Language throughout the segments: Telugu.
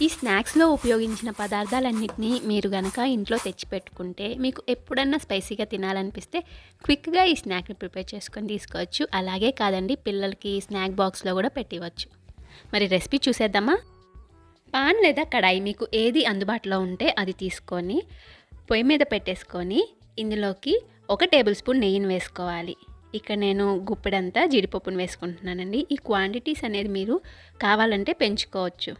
ఈ స్నాక్స్లో ఉపయోగించిన పదార్థాలన్నింటినీ మీరు గనక ఇంట్లో తెచ్చిపెట్టుకుంటే మీకు ఎప్పుడన్నా స్పైసీగా తినాలనిపిస్తే క్విక్గా ఈ స్నాక్ని ప్రిపేర్ చేసుకొని తీసుకోవచ్చు. అలాగే కాదండి, పిల్లలకి స్నాక్ బాక్స్లో కూడా పెట్టివచ్చు. మరి రెసిపీ చూసేద్దామా? పాన్ లేదా కడాయి మీకు ఏది అందుబాటులో ఉంటే అది తీసుకొని పొయ్యి మీద పెట్టేసుకొని ఇందులోకి 1 టేబుల్ స్పూన్ నెయ్యిని వేసుకోవాలి. ఇక్కడ నేను గుప్పెడంతా జీడిపప్పును వేసుకుంటున్నానండి. ఈ క్వాంటిటీస్ అనేది మీరు కావాలంటే పెంచుకోవచ్చు.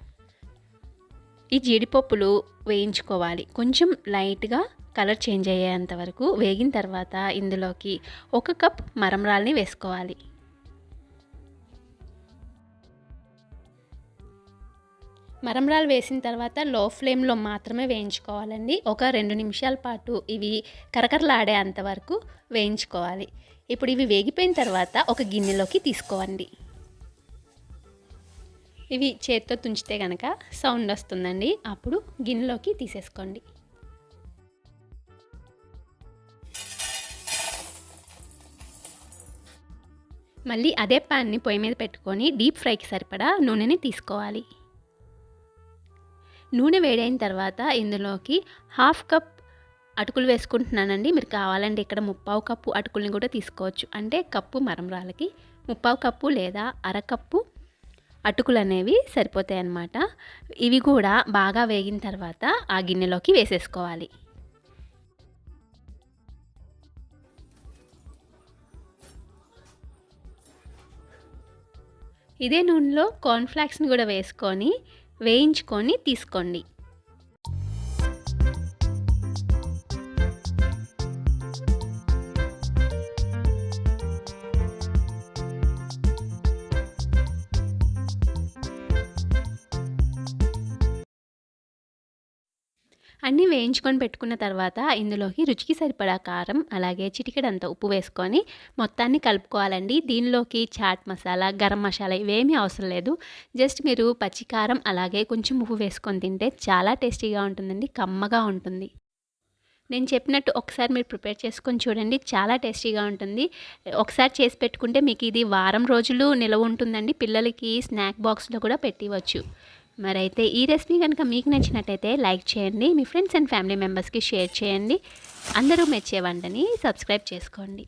ఈ జీడిపప్పులు వేయించుకోవాలి. కొంచెం లైట్గా కలర్ చేంజ్ అయ్యేంత వరకు వేగిన తర్వాత ఇందులోకి 1 కప్ మరమరాల్ని వేసుకోవాలి. మరమరాలు వేసిన తర్వాత లో ఫ్లేమ్లో మాత్రమే వేయించుకోవాలండి. ఒక 2 నిమిషాల పాటు ఇవి కరకరలాడే అంతవరకు వేయించుకోవాలి. ఇప్పుడు ఇవి వేగిపోయిన తర్వాత ఒక గిన్నెలోకి తీసుకోవండి. ఇవి చేత్తో తుంచితే కనుక సౌండ్ వస్తుందండి. అప్పుడు గిన్నెలోకి తీసేసుకోండి. మళ్ళీ అదే ప్యాన్ని పొయ్యి మీద పెట్టుకొని డీప్ ఫ్రైకి సరిపడా నూనెని తీసుకోవాలి. నూనె వేడైన తర్వాత ఇందులోకి 1/2 కప్ అటుకులు వేసుకుంటున్నానండి. మీరు కావాలంటే ఇక్కడ 1/4 కప్పు అటుకుల్ని కూడా తీసుకోవచ్చు. అంటే కప్పు మరమరాలకి 1/4 కప్పు లేదా అరకప్పు అటుకులు అనేవి సరిపోతాయి అన్నమాట. ఇవి కూడా బాగా వేగిన తర్వాత ఆ గిన్నెలోకి వేసేసుకోవాలి. ఇదే నూనెలో కార్న్ఫ్లాక్స్ని కూడా వేసుకొని వేయించుకొని తీసుకోండి. అన్నీ వేయించుకొని పెట్టుకున్న తర్వాత ఇందులోకి రుచికి సరిపడా కారం, అలాగే చిటికెడంత ఉప్పు వేసుకొని మొత్తాన్ని కలుపుకోవాలండి. దీనిలోకి చాట్ మసాలా, గరం మసాలా ఇవేమీ అవసరం లేదు. జస్ట్ మీరు పచ్చి కారం అలాగే కొంచెం ఉప్పు వేసుకొని తింటే చాలా టేస్టీగా ఉంటుందండి, కమ్మగా ఉంటుంది. నేను చెప్పినట్టు ఒకసారి మీరు ప్రిపేర్ చేసుకొని చూడండి, చాలా టేస్టీగా ఉంటుంది. ఒకసారి చేసి పెట్టుకుంటే మీకు ఇది వారం రోజులు నిలవ ఉంటుందండి. పిల్లలకి స్నాక్ బాక్స్లో కూడా పెట్టివచ్చు. మరైతే ఈ రెసిపీ కనుక మీకు నచ్చినట్టయితే లైక్ చేయండి, మీ ఫ్రెండ్స్ అండ్ ఫ్యామిలీ మెంబర్స్కి షేర్ చేయండి. అందరూ మెచ్చే వంటని సబ్స్క్రైబ్ చేసుకోండి.